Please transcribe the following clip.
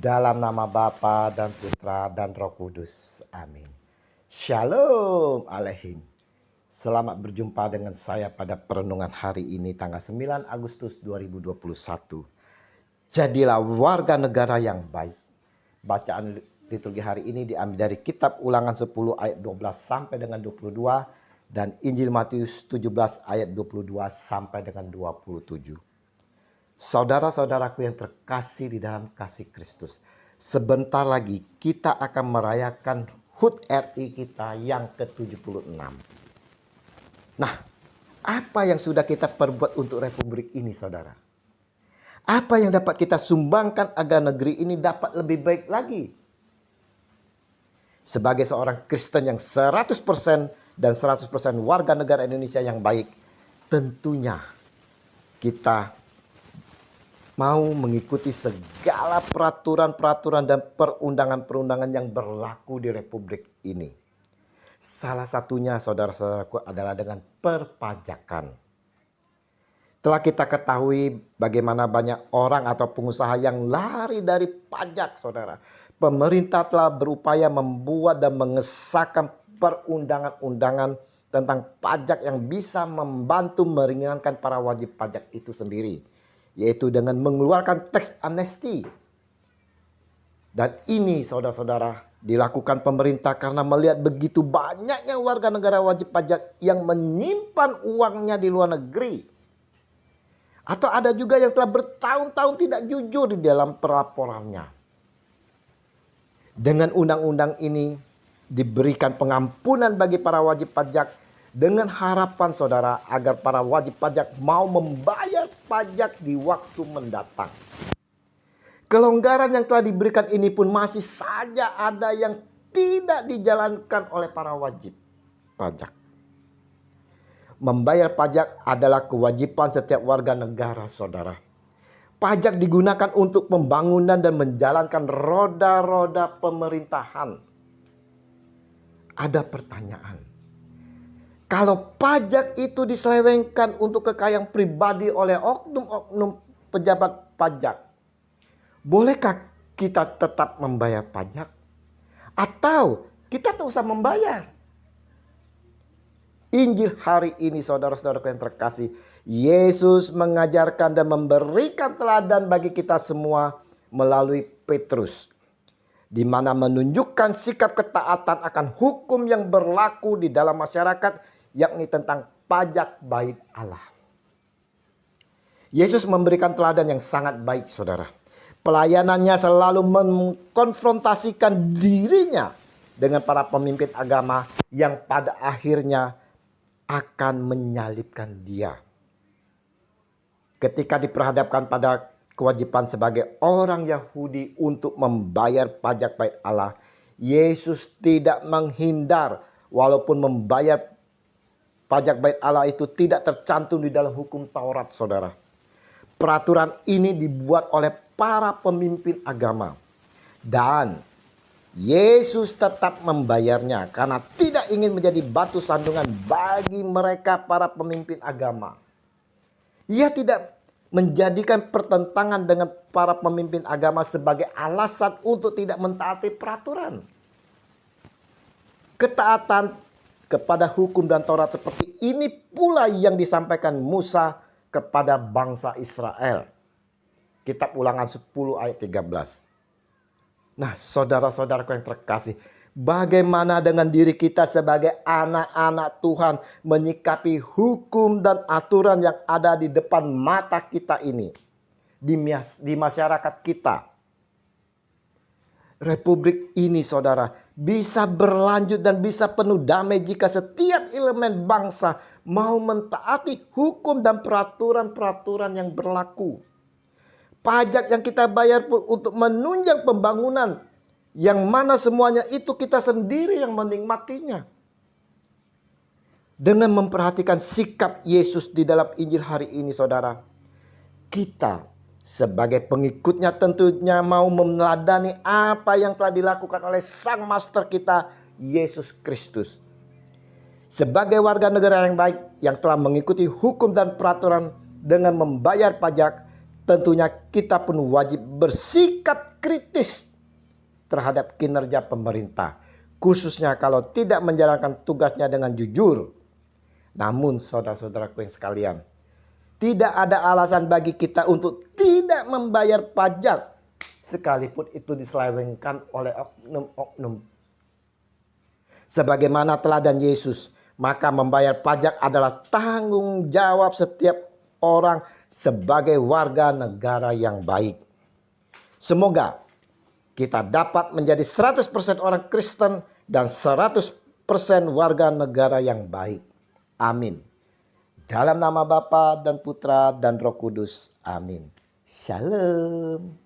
Dalam nama Bapa dan Putra dan Roh Kudus. Amin. Shalom Aleihim. Selamat berjumpa dengan saya pada perenungan hari ini tanggal 9 Agustus 2021. Jadilah warga negara yang baik. Bacaan liturgi hari ini diambil dari kitab Ulangan 10 ayat 12 sampai dengan 22 dan Injil Matius 17 ayat 22 sampai dengan 27. Saudara-saudaraku yang terkasih di dalam kasih Kristus, sebentar lagi kita akan merayakan HUT RI kita yang ke-76. Nah, apa yang sudah kita perbuat untuk republik ini, saudara? Apa yang dapat kita sumbangkan agar negeri ini dapat lebih baik lagi? Sebagai seorang Kristen yang 100% dan 100% warga negara Indonesia yang baik, tentunya kita mau mengikuti segala peraturan-peraturan dan perundangan-perundangan yang berlaku di republik ini. Salah satunya, saudara-saudaraku, adalah dengan perpajakan. Telah kita ketahui bagaimana banyak orang atau pengusaha yang lari dari pajak, saudara. Pemerintah telah berupaya membuat dan mengesahkan perundangan-undangan tentang pajak yang bisa membantu meringankan para wajib pajak itu sendiri, yaitu dengan mengeluarkan teks amnesti. Dan ini, saudara-saudara, dilakukan pemerintah karena melihat begitu banyaknya warga negara wajib pajak yang menyimpan uangnya di luar negeri. Atau ada juga yang telah bertahun-tahun tidak jujur di dalam pelaporannya. Dengan undang-undang ini diberikan pengampunan bagi para wajib pajak dengan harapan, saudara, agar para wajib pajak mau membayar pajak di waktu mendatang. Kelonggaran yang telah diberikan ini pun masih saja ada yang tidak dijalankan oleh para wajib pajak. Membayar pajak adalah kewajiban setiap warga negara, saudara. Pajak digunakan untuk pembangunan dan menjalankan roda-roda pemerintahan. Ada pertanyaan. Kalau pajak itu diselewengkan untuk kekayaan pribadi oleh oknum-oknum pejabat pajak, bolehkah kita tetap membayar pajak? Atau kita tak usah membayar? Injil hari ini, saudara-saudaraku yang terkasih, Yesus mengajarkan dan memberikan teladan bagi kita semua melalui Petrus, di mana menunjukkan sikap ketaatan akan hukum yang berlaku di dalam masyarakat, yakni tentang pajak bait Allah. Yesus memberikan teladan yang sangat baik, saudara. Pelayanannya selalu mengkonfrontasikan dirinya dengan para pemimpin agama yang pada akhirnya akan menyalibkan dia. Ketika diperhadapkan pada kewajiban sebagai orang Yahudi untuk membayar pajak bait Allah, Yesus tidak menghindar walaupun membayar pajak bait Allah itu tidak tercantum di dalam hukum Taurat, saudara. Peraturan ini dibuat oleh para pemimpin agama. Dan Yesus tetap membayarnya karena tidak ingin menjadi batu sandungan bagi mereka para pemimpin agama. Ia tidak menjadikan pertentangan dengan para pemimpin agama sebagai alasan untuk tidak mentaati peraturan. Ketaatan kepada hukum dan Taurat seperti ini pula yang disampaikan Musa kepada bangsa Israel. Kitab Ulangan 10 ayat 13. Nah, saudara-saudaraku yang terkasih, bagaimana dengan diri kita sebagai anak-anak Tuhan menyikapi hukum dan aturan yang ada di depan mata kita ini, di masyarakat kita? Republik ini, saudara, bisa berlanjut dan bisa penuh damai jika setiap elemen bangsa mau mentaati hukum dan peraturan-peraturan yang berlaku. Pajak yang kita bayar pun untuk menunjang pembangunan, yang mana semuanya itu kita sendiri yang menikmatinya. Dengan memperhatikan sikap Yesus di dalam Injil hari ini, saudara, kita sebagai pengikutnya tentunya mau meneladani apa yang telah dilakukan oleh Sang Master kita, Yesus Kristus. Sebagai warga negara yang baik yang telah mengikuti hukum dan peraturan dengan membayar pajak, tentunya kita pun wajib bersikap kritis terhadap kinerja pemerintah, khususnya kalau tidak menjalankan tugasnya dengan jujur. Namun saudara-saudaraku yang sekalian, tidak ada alasan bagi kita untuk tidak membayar pajak, sekalipun itu diselewengkan oleh oknum-oknum. Sebagaimana teladan Yesus, maka membayar pajak adalah tanggung jawab setiap orang sebagai warga negara yang baik. Semoga kita dapat menjadi 100% orang Kristen dan 100% warga negara yang baik. Amin. Dalam nama Bapa dan Putra dan Roh Kudus. Amin. Shalom.